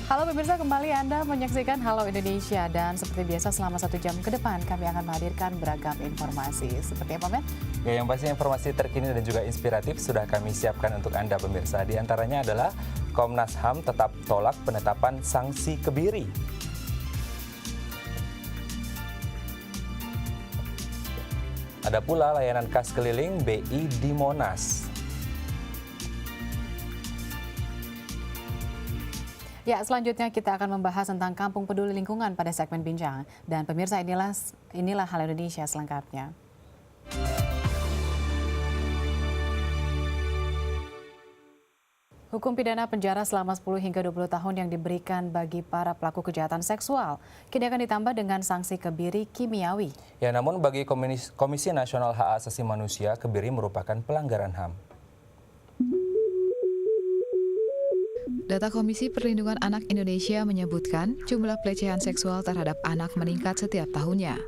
Halo pemirsa, kembali Anda menyaksikan Halo Indonesia. Dan seperti biasa selama 1 jam ke depan kami akan menghadirkan beragam informasi. Seperti apa, Men? Ya, yang pasti informasi terkini dan juga inspiratif sudah kami siapkan untuk Anda pemirsa. Di antaranya adalah Komnas HAM tetap tolak penetapan sanksi kebiri. Ada pula layanan kas keliling BI di Monas. Ya, selanjutnya kita akan membahas tentang Kampung Peduli Lingkungan pada segmen Bincang. Dan pemirsa, inilah Hal Indonesia selengkapnya. Hukum pidana penjara selama 10 hingga 20 tahun yang diberikan bagi para pelaku kejahatan seksual kini akan ditambah dengan sanksi kebiri kimiawi. Ya, namun bagi Komisi Nasional Hak Asasi Manusia, kebiri merupakan pelanggaran HAM. Data Komisi Perlindungan Anak Indonesia menyebutkan jumlah pelecehan seksual terhadap anak meningkat setiap tahunnya.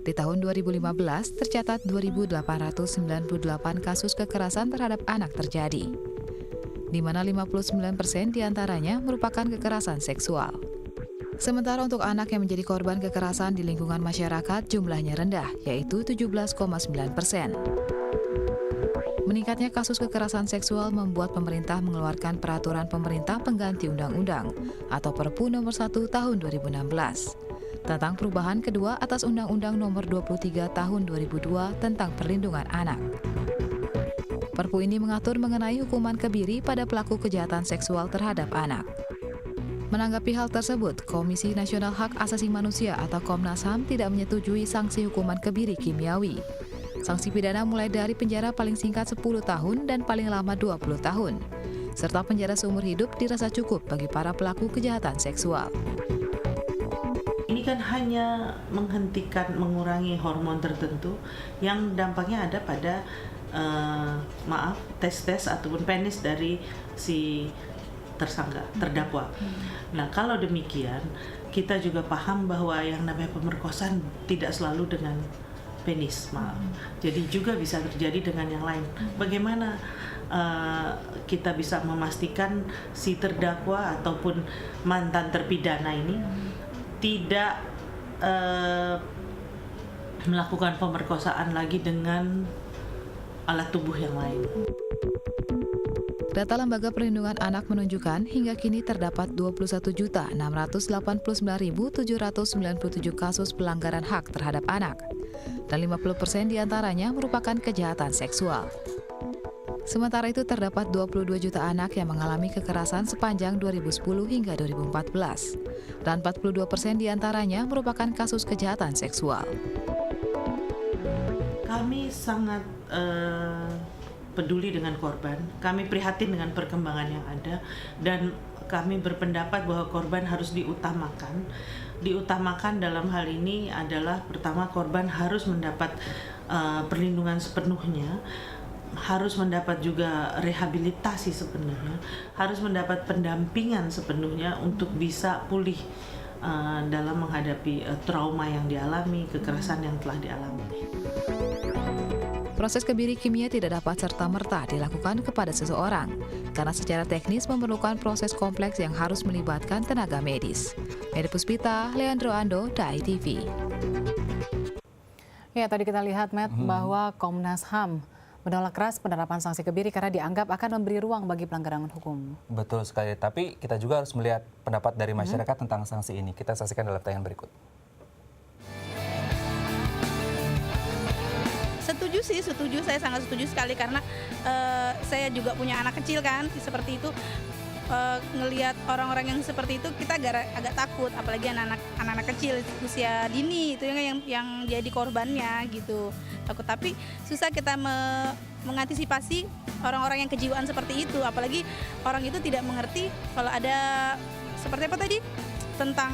Di tahun 2015 tercatat 2.898 kasus kekerasan terhadap anak terjadi, di mana 59% diantaranya merupakan kekerasan seksual. Sementara untuk anak yang menjadi korban kekerasan di lingkungan masyarakat jumlahnya rendah, yaitu 17,9%. Meningkatnya kasus kekerasan seksual membuat pemerintah mengeluarkan peraturan pemerintah pengganti undang-undang atau Perpu nomor 1 tahun 2016 tentang perubahan kedua atas Undang-Undang nomor 23 tahun 2002 tentang perlindungan anak. Perpu ini mengatur mengenai hukuman kebiri pada pelaku kejahatan seksual terhadap anak. Menanggapi hal tersebut, Komisi Nasional Hak Asasi Manusia atau Komnas HAM tidak menyetujui sanksi hukuman kebiri kimiawi. Sanksi pidana mulai dari penjara paling singkat 10 tahun dan paling lama 20 tahun, serta penjara seumur hidup dirasa cukup bagi para pelaku kejahatan seksual. Ini kan hanya mengurangi hormon tertentu yang dampaknya ada pada testes ataupun penis dari si tersangka, terdakwa. Nah, kalau demikian, kita juga paham bahwa yang namanya pemerkosaan tidak selalu dengan penis, jadi juga bisa terjadi dengan yang lain. Bagaimana kita bisa memastikan si terdakwa ataupun mantan terpidana ini tidak melakukan pemerkosaan lagi dengan alat tubuh yang lain. Data Lembaga Perlindungan Anak menunjukkan hingga kini terdapat 21.689.797 kasus pelanggaran hak terhadap anak, dan 50% diantaranya merupakan kejahatan seksual. Sementara itu terdapat 22 juta anak yang mengalami kekerasan sepanjang 2010 hingga 2014, dan 42% diantaranya merupakan kasus kejahatan seksual. Kami sangat peduli dengan korban, kami prihatin dengan perkembangan yang ada, dan kami berpendapat bahwa korban harus diutamakan. Diutamakan dalam hal ini adalah pertama, korban harus mendapat perlindungan sepenuhnya, harus mendapat juga rehabilitasi sepenuhnya, harus mendapat pendampingan sepenuhnya untuk bisa pulih dalam menghadapi trauma yang dialami, kekerasan yang telah dialami. Proses kebiri kimia tidak dapat serta-merta dilakukan kepada seseorang, karena secara teknis memerlukan proses kompleks yang harus melibatkan tenaga medis. Medi Puspita, Leandro Ando, DAI TV. Ya, tadi kita lihat, Matt, bahwa Komnas HAM menolak keras penerapan sanksi kebiri karena dianggap akan memberi ruang bagi pelanggaran hukum. Betul sekali, tapi kita juga harus melihat pendapat dari masyarakat tentang sanksi ini. Kita saksikan dalam tayangan berikut. Setuju, saya sangat setuju sekali karena saya juga punya anak kecil kan, seperti itu. Ngelihat orang-orang yang seperti itu kita agak takut, apalagi anak-anak kecil usia dini itu yang jadi korbannya gitu. Takut, tapi susah kita mengantisipasi orang-orang yang kejiwaan seperti itu, apalagi orang itu tidak mengerti kalau ada seperti apa tadi tentang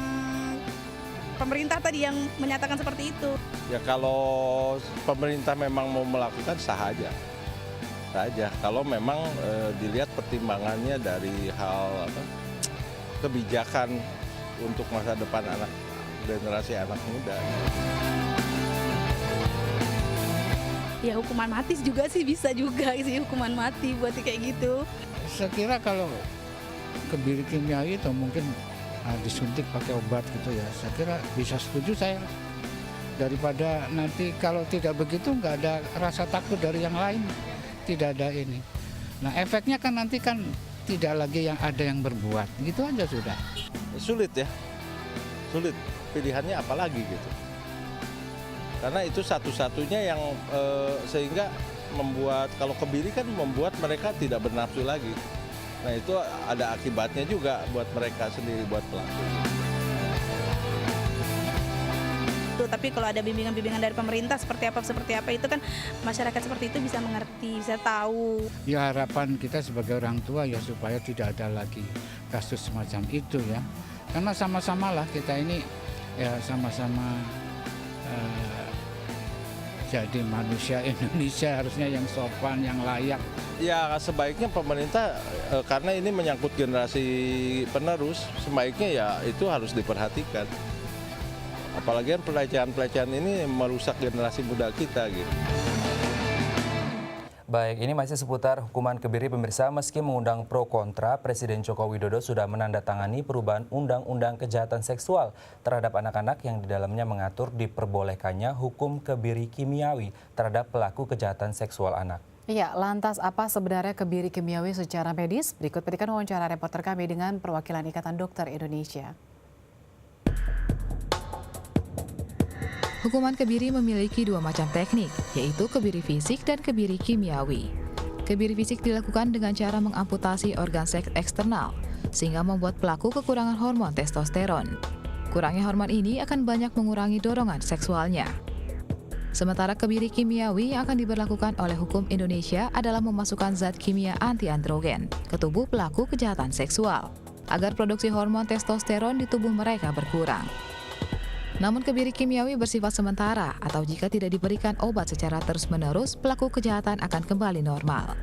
pemerintah tadi yang menyatakan seperti itu. Ya kalau pemerintah memang mau melakukan sah aja. Kalau memang dilihat pertimbangannya dari hal kebijakan untuk masa depan generasi anak muda. Ya hukuman mati juga sih, bisa juga sih hukuman mati buat kayak gitu. Saya kira kalau kebiri kimiawi itu mungkin disuntik pakai obat gitu ya. Saya kira bisa setuju saya. Daripada nanti kalau tidak begitu nggak ada rasa takut dari yang lain, tidak ada ini. Nah efeknya kan nanti kan tidak lagi yang ada yang berbuat, gitu aja sudah. Sulit ya, sulit. Pilihannya apa lagi gitu. Karena itu satu-satunya yang sehingga membuat, kalau kebiri kan membuat mereka tidak bernafsu lagi. Nah itu ada akibatnya juga buat mereka sendiri, buat pelaku. Tapi kalau ada bimbingan-bimbingan dari pemerintah seperti apa itu kan masyarakat seperti itu bisa mengerti, bisa tahu. Ya harapan kita sebagai orang tua ya supaya tidak ada lagi kasus semacam itu ya. Karena sama-sama lah kita ini ya sama-sama jadi manusia Indonesia, harusnya yang sopan, yang layak. Ya sebaiknya pemerintah karena ini menyangkut generasi penerus, sebaiknya ya itu harus diperhatikan. Apalagi pelecehan-pelecehan ini merusak generasi muda kita gitu. Baik, ini masih seputar hukuman kebiri pemirsa. Meski mengundang pro kontra, Presiden Joko Widodo sudah menandatangani perubahan Undang-Undang Kejahatan Seksual terhadap anak-anak yang di dalamnya mengatur diperbolehkannya hukum kebiri kimiawi terhadap pelaku kejahatan seksual anak. Ya, lantas apa sebenarnya kebiri kimiawi secara medis? Berikut petikan wawancara reporter kami dengan perwakilan Ikatan Dokter Indonesia. Hukuman kebiri memiliki dua macam teknik, yaitu kebiri fisik dan kebiri kimiawi. Kebiri fisik dilakukan dengan cara mengamputasi organ seks eksternal, sehingga membuat pelaku kekurangan hormon testosteron. Kurangnya hormon ini akan banyak mengurangi dorongan seksualnya. Sementara kebiri kimiawi yang akan diberlakukan oleh hukum Indonesia adalah memasukkan zat kimia anti-androgen ke tubuh pelaku kejahatan seksual, agar produksi hormon testosteron di tubuh mereka berkurang. Namun kebiri kimiawi bersifat sementara atau jika tidak diberikan obat secara terus-menerus, pelaku kejahatan akan kembali normal.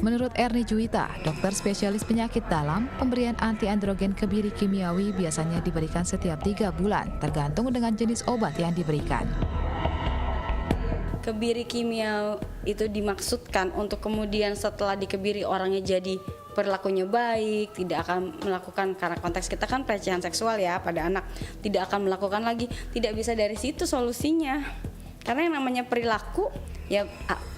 Menurut Erni Juwita, dokter spesialis penyakit dalam, pemberian anti-androgen kebiri kimiawi biasanya diberikan setiap 3 bulan, tergantung dengan jenis obat yang diberikan. Kebiri kimia itu dimaksudkan untuk kemudian setelah dikebiri orangnya jadi perilakunya baik, tidak akan melakukan, karena konteks kita kan pelecehan seksual ya pada anak, tidak akan melakukan lagi, tidak bisa dari situ solusinya. Karena yang namanya perilaku ya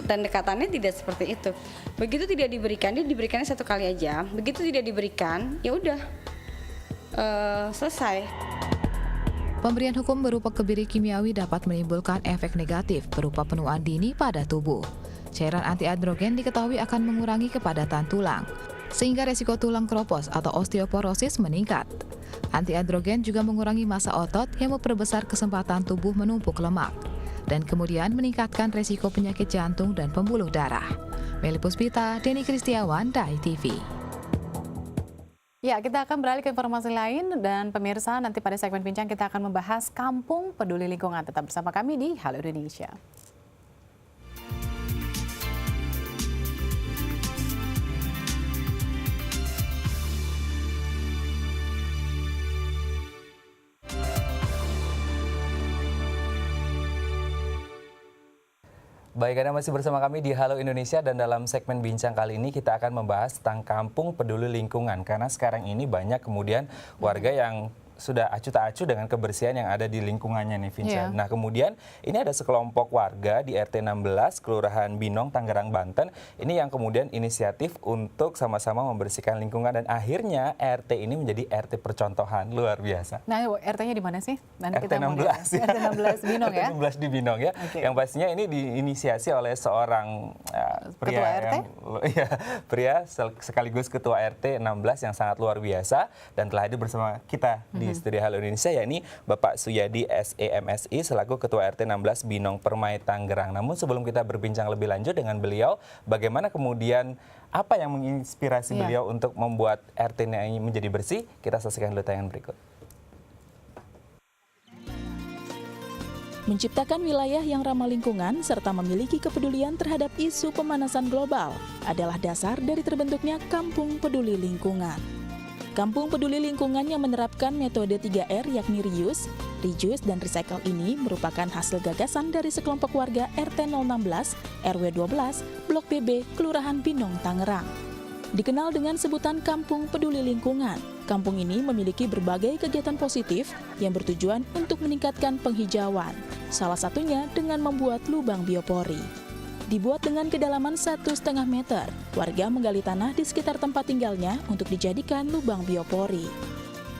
pendekatannya tidak seperti itu. Begitu tidak diberikan, dia diberikannya 1 kali aja. Begitu tidak diberikan, ya udah selesai. Pemberian hukum berupa kebiri kimiawi dapat menimbulkan efek negatif berupa penuaan dini pada tubuh. Cairan anti-androgen diketahui akan mengurangi kepadatan tulang, sehingga resiko tulang keropos atau osteoporosis meningkat. Anti-androgen juga mengurangi massa otot yang memperbesar kesempatan tubuh menumpuk lemak, dan kemudian meningkatkan resiko penyakit jantung dan pembuluh darah. Meli Puspita, Denny Kristiawan, DAI TV. Ya, kita akan beralih ke informasi lain dan pemirsa nanti pada segmen bincang kita akan membahas Kampung Peduli Lingkungan. Tetap bersama kami di Halo Indonesia. Baik, Anda masih bersama kami di Halo Indonesia dan dalam segmen bincang kali ini kita akan membahas tentang Kampung Peduli Lingkungan. Karena sekarang ini banyak kemudian warga yang sudah acuh tak acuh dengan kebersihan yang ada di lingkungannya nih, Vincent. Nah, kemudian ini ada sekelompok warga di RT 16 Kelurahan Binong, Tangerang, Banten. Ini yang kemudian inisiatif untuk sama-sama membersihkan lingkungan dan akhirnya RT ini menjadi RT percontohan, luar biasa. Nah, RT-nya di mana sih? Nanti RT 16 ya. RT 16 Binong ya. RT 16 di Binong ya. Okay. Yang pastinya ini diinisiasi oleh seorang pria ketua RT? Pria sekaligus ketua RT 16 yang sangat luar biasa dan telah hadir bersama kita di Studio Halo Indonesia, yakni Bapak Suyadi SEMSI selaku Ketua RT 16 Binong Permai, Tangerang. Namun sebelum kita berbincang lebih lanjut dengan beliau, bagaimana kemudian apa yang menginspirasi beliau untuk membuat RT-nya ini menjadi bersih? Kita saksikan dulu tayangan berikut. Menciptakan wilayah yang ramah lingkungan serta memiliki kepedulian terhadap isu pemanasan global adalah dasar dari terbentuknya Kampung Peduli Lingkungan. Kampung Peduli Lingkungan yang menerapkan metode 3R yakni reuse, dan recycle ini merupakan hasil gagasan dari sekelompok warga RT 016, RW 12, Blok BB, Kelurahan Binong, Tangerang. Dikenal dengan sebutan Kampung Peduli Lingkungan, kampung ini memiliki berbagai kegiatan positif yang bertujuan untuk meningkatkan penghijauan. Salah satunya dengan membuat lubang biopori. Dibuat dengan kedalaman 1,5 meter, warga menggali tanah di sekitar tempat tinggalnya untuk dijadikan lubang biopori.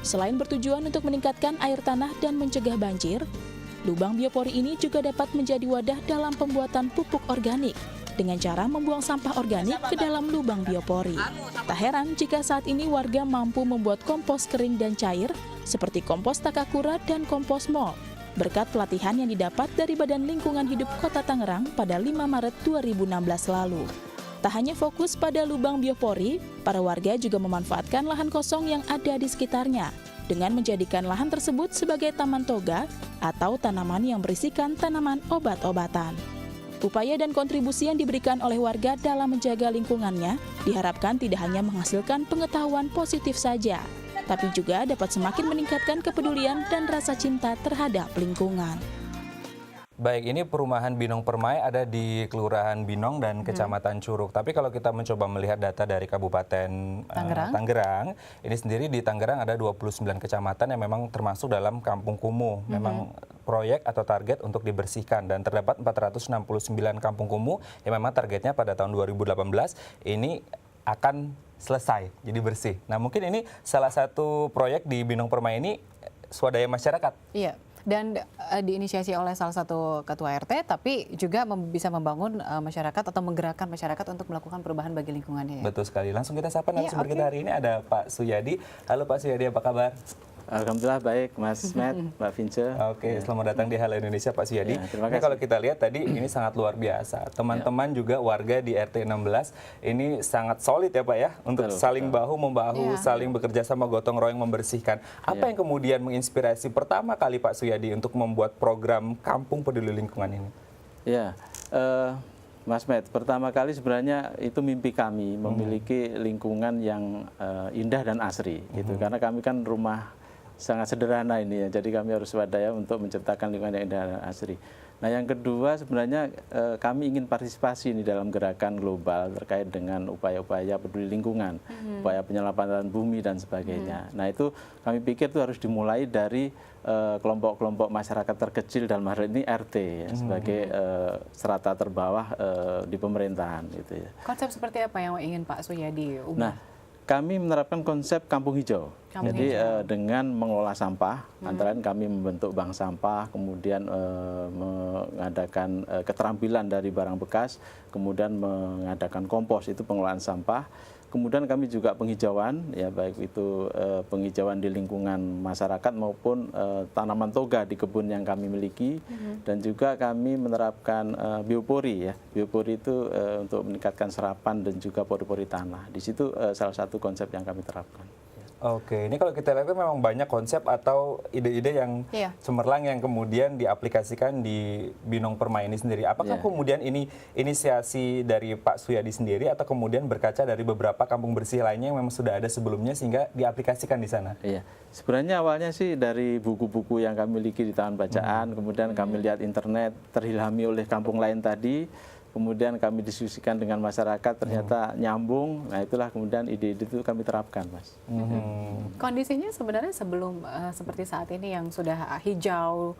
Selain bertujuan untuk meningkatkan air tanah dan mencegah banjir, lubang biopori ini juga dapat menjadi wadah dalam pembuatan pupuk organik dengan cara membuang sampah organik ke dalam lubang biopori. Tak heran jika saat ini warga mampu membuat kompos kering dan cair seperti kompos Takakura dan kompos mol berkat pelatihan yang didapat dari Badan Lingkungan Hidup Kota Tangerang pada 5 Maret 2016 lalu. Tak hanya fokus pada lubang biopori, para warga juga memanfaatkan lahan kosong yang ada di sekitarnya dengan menjadikan lahan tersebut sebagai taman toga atau tanaman yang berisikan tanaman obat-obatan. Upaya dan kontribusi yang diberikan oleh warga dalam menjaga lingkungannya diharapkan tidak hanya menghasilkan pengetahuan positif saja, tapi juga dapat semakin meningkatkan kepedulian dan rasa cinta terhadap lingkungan. Baik, ini perumahan Binong Permai ada di Kelurahan Binong dan Kecamatan Curug. Tapi kalau kita mencoba melihat data dari Kabupaten Tangerang, ini sendiri di Tangerang ada 29 kecamatan yang memang termasuk dalam Kampung Kumuh. Memang proyek atau target untuk dibersihkan dan terdapat 469 kampung kumuh yang memang targetnya pada tahun 2018 ini akan selesai, jadi bersih. Nah, mungkin ini salah satu proyek di Binong Permai ini swadaya masyarakat. Iya. Dan diinisiasi oleh salah satu ketua RT, tapi juga bisa membangun masyarakat atau menggerakkan masyarakat untuk melakukan perubahan bagi lingkungannya. Ya? Betul sekali. Langsung kita sapa narasumber kita hari ini ada Pak Suyadi. Halo Pak Suyadi, apa kabar? Alhamdulillah baik, Mas Met, Mbak Vince. Oke, selamat datang di Halo Indonesia Pak Suyadi. Ya, terima kasih. Ini kalau kita lihat tadi ini sangat luar biasa. Teman-teman juga warga di RT 16 ini sangat solid ya Pak ya untuk saling bahu-membahu, saling bekerja sama gotong royong membersihkan. Apa yang kemudian menginspirasi pertama kali Pak Suyadi untuk membuat program Kampung Peduli Lingkungan ini? Ya, Mas Met, pertama kali sebenarnya itu mimpi kami memiliki lingkungan yang indah dan asri gitu. Karena kami kan rumah sangat sederhana ini ya, jadi kami harus swadaya untuk menciptakan lingkungan yang indah dan asri. Nah, yang kedua sebenarnya kami ingin partisipasi ini dalam gerakan global terkait dengan upaya-upaya peduli lingkungan, upaya penyelamatan bumi dan sebagainya. Nah, itu kami pikir itu harus dimulai dari kelompok-kelompok masyarakat terkecil dalam hal ini RT ya, sebagai strata terbawah di pemerintahan gitu ya. Konsep seperti apa yang ingin Pak Suyadi ubah? Nah, kami menerapkan konsep kampung hijau. Jadi dengan mengelola sampah, antara lain kami membentuk bank sampah, kemudian mengadakan keterampilan dari barang bekas, kemudian mengadakan kompos, itu pengelolaan sampah. Kemudian kami juga penghijauan, ya baik itu penghijauan di lingkungan masyarakat maupun tanaman toga di kebun yang kami miliki, dan juga kami menerapkan biopori ya. Biopori itu untuk meningkatkan serapan dan juga pori-pori tanah. Di situ salah satu konsep yang kami terapkan. Oke, ini kalau kita lihat memang banyak konsep atau ide-ide yang cemerlang yang kemudian diaplikasikan di Binong Permai ini sendiri. Apakah kemudian ini inisiasi dari Pak Suyadi sendiri atau kemudian berkaca dari beberapa kampung bersih lainnya yang memang sudah ada sebelumnya sehingga diaplikasikan di sana? Iya, sebenarnya awalnya sih dari buku-buku yang kami miliki di taman bacaan, kemudian kami lihat internet, terilhami oleh kampung lain tadi. Kemudian kami diskusikan dengan masyarakat, ternyata nyambung. Nah, itulah kemudian ide-ide itu kami terapkan, Mas. Kondisinya sebenarnya sebelum seperti saat ini yang sudah hijau,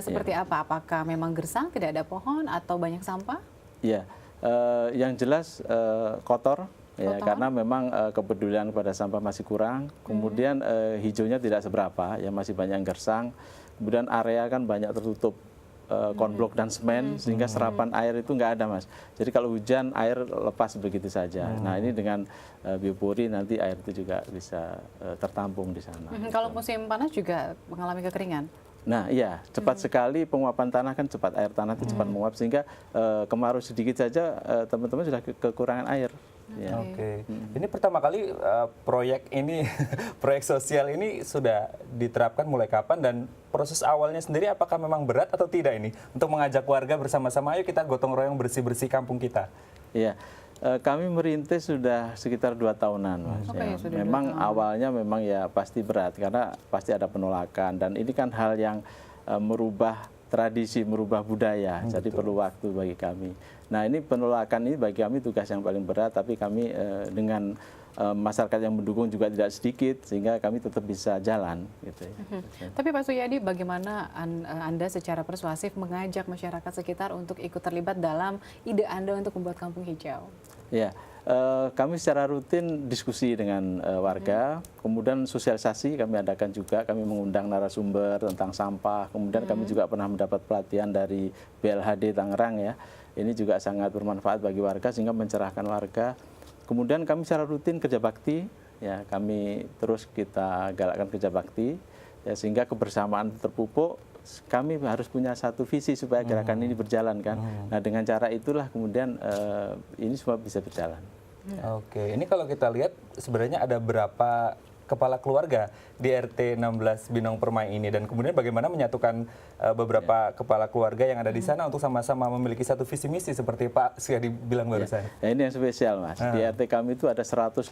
seperti apa? Apakah memang gersang, tidak ada pohon, atau banyak sampah? Iya, yang jelas kotor. Ya, karena memang kepedulian pada sampah masih kurang. Kemudian hijaunya tidak seberapa, ya masih banyak yang gersang. Kemudian area kan banyak tertutup konblok dan semen, sehingga serapan air itu nggak ada, Mas. Jadi kalau hujan air lepas begitu saja. Nah, ini dengan biopori nanti air itu juga bisa tertampung di sana. Kalau musim panas juga mengalami kekeringan? Nah, iya, cepat sekali penguapan tanah, kan cepat, air tanah itu cepat menguap, sehingga kemarau sedikit saja teman-teman sudah kekurangan air. Ya. Oke, ini pertama kali proyek ini, proyek sosial ini sudah diterapkan mulai kapan, dan proses awalnya sendiri apakah memang berat atau tidak ini untuk mengajak warga bersama-sama, ayo kita gotong royong bersih-bersih kampung kita? Iya, kami merintis sudah sekitar 2 tahunan, Mas. Memang awalnya memang ya pasti berat karena pasti ada penolakan, dan ini kan hal yang merubah tradisi, merubah budaya, jadi perlu waktu bagi kami. Nah, ini penolakan ini bagi kami tugas yang paling berat, tapi kami dengan masyarakat yang mendukung juga tidak sedikit, sehingga kami tetap bisa jalan gitu ya. Tapi Pak Suyadi, bagaimana Anda secara persuasif mengajak masyarakat sekitar untuk ikut terlibat dalam ide Anda untuk membuat kampung hijau? Ya, kami secara rutin diskusi dengan warga, kemudian sosialisasi kami adakan juga, kami mengundang narasumber tentang sampah, kemudian kami juga pernah mendapat pelatihan dari BLHD Tangerang ya. Ini juga sangat bermanfaat bagi warga sehingga mencerahkan warga. Kemudian kami secara rutin kerja bakti, ya kami terus kita galakkan kerja bakti, ya sehingga kebersamaan terpupuk. Kami harus punya satu visi supaya gerakan ini berjalan kan. Nah dengan cara itulah kemudian ini semua bisa berjalan. Oke, ini kalau kita lihat sebenarnya ada berapa kepala keluarga di RT 16 Binong Permai ini, dan kemudian bagaimana menyatukan beberapa kepala keluarga yang ada di sana untuk sama-sama memiliki satu visi misi seperti Pak Suyadi bilang barusan. Ya, ini yang spesial Mas. Di RT kami itu ada 158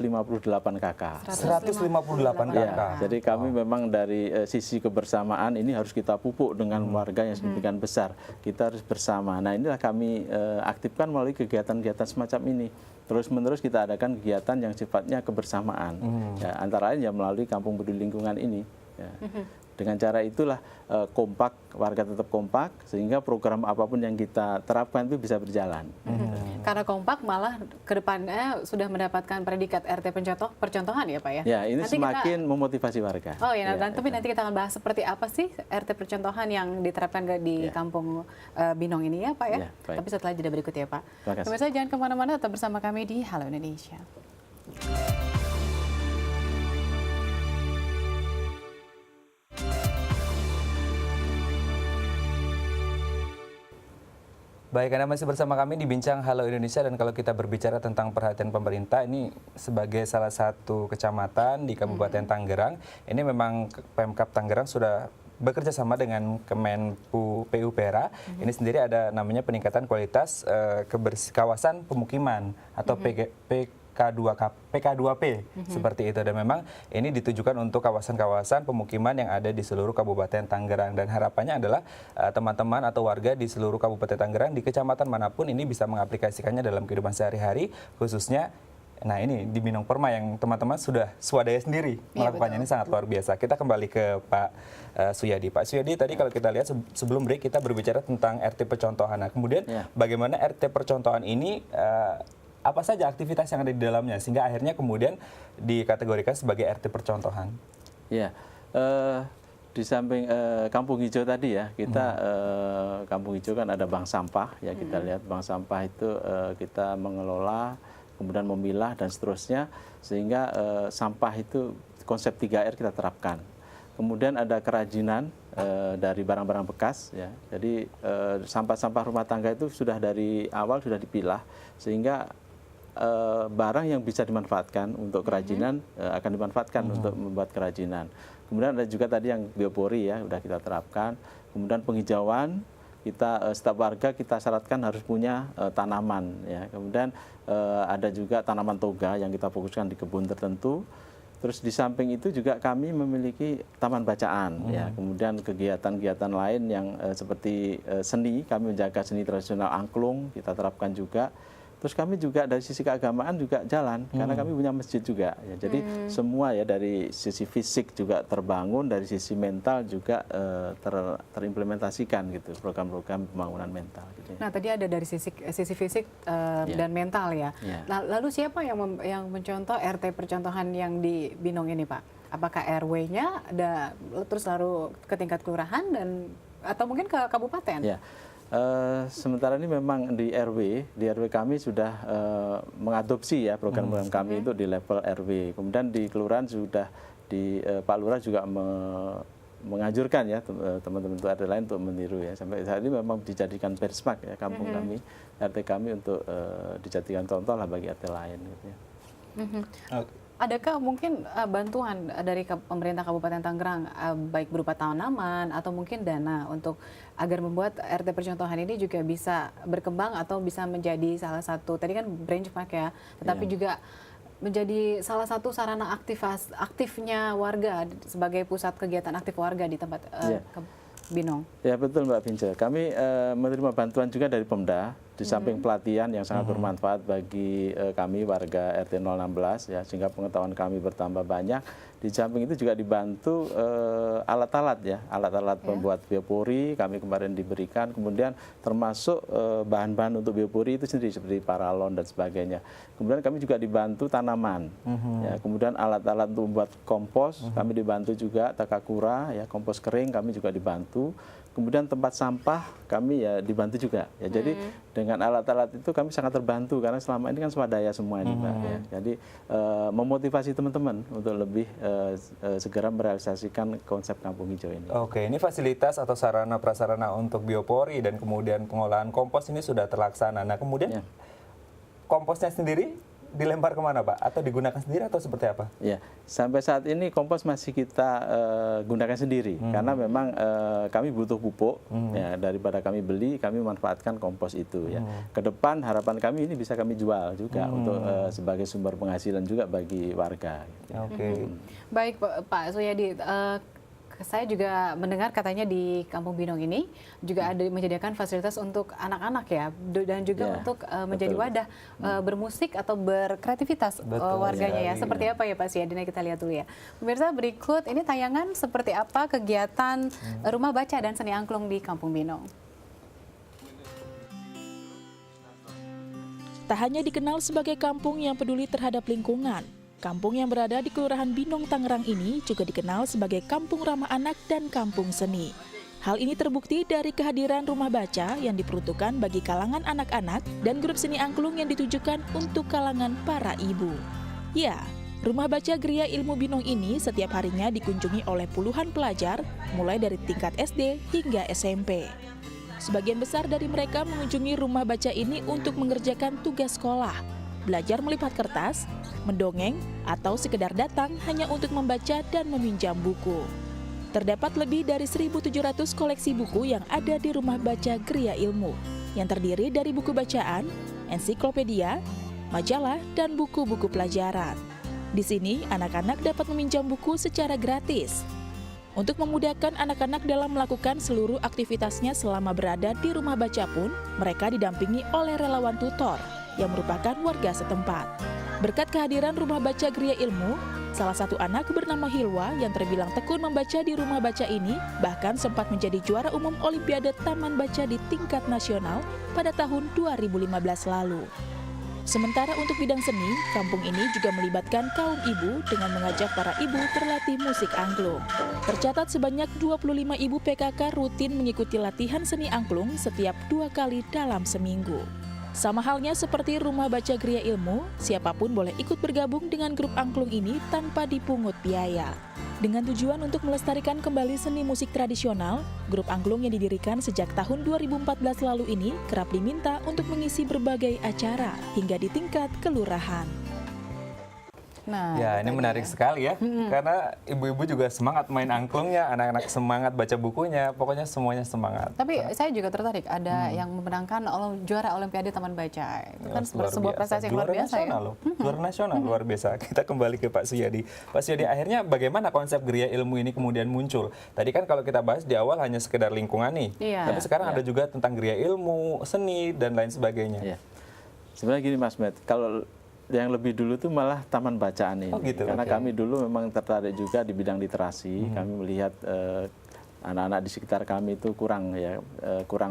kakak. 158 kakak. Ya, jadi kami memang dari sisi kebersamaan ini harus kita pupuk dengan warga yang sedemikian besar. Kita harus bersama. Nah inilah kami aktifkan melalui kegiatan-kegiatan semacam ini. Terus-menerus kita adakan kegiatan yang sifatnya kebersamaan. Ya, antara lain ya melalui Kampung Peduli Lingkungan ini. Ya. Dengan cara itulah kompak, warga tetap kompak, sehingga program apapun yang kita terapkan itu bisa berjalan. Karena kompak malah ke depannya sudah mendapatkan predikat RT percontohan ya Pak ya? Ya, ini nanti semakin memotivasi warga. Oh ya, tapi nanti kita akan bahas seperti apa sih RT percontohan yang diterapkan di Kampung Binong ini ya Pak ya? Tapi setelah jeda berikut ya Pak. Pemirsa jangan kemana-mana, tetap bersama kami di Halo Indonesia. Baik, Anda masih bersama kami di Bincang Halo Indonesia, dan kalau kita berbicara tentang perhatian pemerintah, ini sebagai salah satu kecamatan di Kabupaten Tangerang, ini memang Pemkab Tangerang sudah bekerja sama dengan Kemenpu PUPera. Ini sendiri ada namanya peningkatan kualitas kawasan pemukiman atau PK2P seperti itu, dan memang ini ditujukan untuk kawasan-kawasan pemukiman yang ada di seluruh Kabupaten Tangerang, dan harapannya adalah teman-teman atau warga di seluruh Kabupaten Tangerang di kecamatan manapun ini bisa mengaplikasikannya dalam kehidupan sehari-hari, khususnya nah ini di Binong Permai yang teman-teman sudah swadaya sendiri melakukannya. Ini sangat luar biasa. Kita kembali ke Pak Suyadi. Pak Suyadi, tadi kalau kita lihat sebelum break kita berbicara tentang RT percontohan. Nah, kemudian bagaimana RT percontohan ini apa saja aktivitas yang ada di dalamnya sehingga akhirnya kemudian dikategorikan sebagai RT percontohan? Ya, di samping kampung hijau tadi ya, kita kampung hijau kan ada bank sampah ya, kita lihat bank sampah itu kita mengelola, kemudian memilah dan seterusnya, sehingga sampah itu konsep 3R kita terapkan. Kemudian ada kerajinan dari barang-barang bekas ya. Jadi sampah-sampah rumah tangga itu sudah dari awal sudah dipilah, sehingga barang yang bisa dimanfaatkan untuk kerajinan akan dimanfaatkan untuk membuat kerajinan. Kemudian ada juga tadi yang biopori ya, sudah kita terapkan. Kemudian penghijauan, kita setiap warga kita syaratkan harus punya tanaman ya. Kemudian ada juga tanaman toga yang kita fokuskan di kebun tertentu. Terus di samping itu juga kami memiliki taman bacaan ya. Kemudian kegiatan-kegiatan lain yang seperti seni, kami menjaga seni tradisional angklung kita terapkan juga. Terus kami juga dari sisi keagamaan juga jalan, karena kami punya masjid juga. Ya. Jadi semua ya, dari sisi fisik juga terbangun, dari sisi mental juga terimplementasikan gitu, program-program pembangunan mental. Gitu ya. Nah tadi ada dari sisi fisik dan mental ya. Nah, lalu siapa yang mencontoh RT percontohan yang di Binong ini Pak? Apakah RW-nya ada terus lalu ke tingkat kelurahan atau mungkin ke kabupaten? Ya. Sementara ini memang di RW kami sudah mengadopsi ya program-program kami itu di level RW. Kemudian di kelurahan sudah Pak Lurah juga menganjurkan ya teman-teman RT lain untuk meniru ya. Sampai saat ini memang dijadikan benchmark ya kampung kami, RT kami untuk dijadikan contoh lah bagi RT lain. Gitu ya. Adakah mungkin bantuan dari pemerintah Kabupaten Tangerang, baik berupa tanaman atau mungkin dana untuk agar membuat RT percontohan ini juga bisa berkembang atau bisa menjadi salah satu, tadi kan benchmark ya, tetapi juga menjadi salah satu sarana aktifnya warga sebagai pusat kegiatan aktif warga di tempat Binong? Ya betul Mbak Vince. Kami menerima bantuan juga dari Pemda di samping pelatihan yang sangat bermanfaat bagi kami warga RT 016 ya, sehingga pengetahuan kami bertambah banyak. Di samping itu juga dibantu alat-alat ya, alat-alat pembuat biopori kami kemarin diberikan, kemudian termasuk bahan-bahan untuk biopori itu sendiri seperti paralon dan sebagainya. Kemudian kami juga dibantu tanaman, ya, kemudian alat-alat untuk membuat kompos kami dibantu juga, takakura ya, kompos kering kami juga dibantu. Kemudian tempat sampah kami ya dibantu juga. Ya, jadi dengan alat-alat itu kami sangat terbantu karena selama ini kan swadaya semua ini Mbak. Ya. Jadi memotivasi teman-teman untuk lebih segera merealisasikan konsep kampung hijau ini. Oke, ini fasilitas atau sarana prasarana untuk biopori dan kemudian pengolahan kompos ini sudah terlaksana. Nah kemudian komposnya sendiri dilempar kemana Pak? Atau digunakan sendiri atau seperti apa? Ya, sampai saat ini kompos masih kita gunakan sendiri karena memang kami butuh pupuk ya, daripada kami beli, kami manfaatkan kompos itu ya. Ke depan harapan kami ini bisa kami jual juga untuk sebagai sumber penghasilan juga bagi warga. Oke. Baik Pak Suyadi, saya juga mendengar katanya di Kampung Binong ini juga ada menyediakan fasilitas untuk anak-anak ya, dan juga untuk menjadi wadah bermusik atau berkreativitas warganya ya. Seperti apa ya Pak Suyadi? Kita lihat dulu ya. Pemirsa, berikut ini tayangan seperti apa kegiatan rumah baca dan seni angklung di Kampung Binong. Tak hanya dikenal sebagai kampung yang peduli terhadap lingkungan, kampung yang berada di Kelurahan Binong, Tangerang ini juga dikenal sebagai kampung ramah anak dan kampung seni. Hal ini terbukti dari kehadiran rumah baca yang diperuntukkan bagi kalangan anak-anak dan grup seni angklung yang ditujukan untuk kalangan para ibu. Ya, rumah baca Gria Ilmu Binong ini setiap harinya dikunjungi oleh puluhan pelajar, mulai dari tingkat SD hingga SMP. Sebagian besar dari mereka mengunjungi rumah baca ini untuk mengerjakan tugas sekolah, belajar melipat kertas, mendongeng, atau sekedar datang hanya untuk membaca dan meminjam buku. Terdapat lebih dari 1.700 koleksi buku yang ada di rumah baca Gria Ilmu, yang terdiri dari buku bacaan, ensiklopedia, majalah, dan buku-buku pelajaran. Di sini, anak-anak dapat meminjam buku secara gratis. Untuk memudahkan anak-anak dalam melakukan seluruh aktivitasnya selama berada di rumah baca pun, mereka didampingi oleh relawan tutor yang merupakan warga setempat. Berkat kehadiran rumah baca Gria Ilmu, salah satu anak bernama Hilwa yang terbilang tekun membaca di rumah baca ini bahkan sempat menjadi juara umum Olimpiade Taman Baca di tingkat nasional pada tahun 2015 lalu. Sementara untuk bidang seni, kampung ini juga melibatkan kaum ibu dengan mengajak para ibu berlatih musik angklung. Tercatat sebanyak 25 ibu PKK rutin mengikuti latihan seni angklung setiap 2 kali dalam seminggu. Sama halnya seperti rumah baca Gria Ilmu, siapapun boleh ikut bergabung dengan grup angklung ini tanpa dipungut biaya. Dengan tujuan untuk melestarikan kembali seni musik tradisional, grup angklung yang didirikan sejak tahun 2014 lalu ini kerap diminta untuk mengisi berbagai acara hingga di tingkat kelurahan. Nah, ya, ini menarik sekali ya, karena ibu-ibu juga semangat main angklungnya, anak-anak semangat baca bukunya, pokoknya semuanya semangat. Tapi saya juga tertarik, ada yang memenangkan juara Olimpiade Taman Baca. Itu kan sebuah prestasi yang luar biasa ya. Juara nasional luar biasa. Kita kembali ke Pak Suyadi. Pak Suyadi, akhirnya bagaimana konsep Gria Ilmu ini kemudian muncul? Tadi kan kalau kita bahas di awal hanya sekedar lingkungan nih, tapi sekarang ada juga tentang Gria Ilmu, seni, dan lain sebagainya. Sebenarnya gini Mas Met, kalau yang lebih dulu tuh malah taman bacaan ini. Karena kami dulu memang tertarik juga di bidang literasi. Kami melihat anak-anak di sekitar kami itu kurang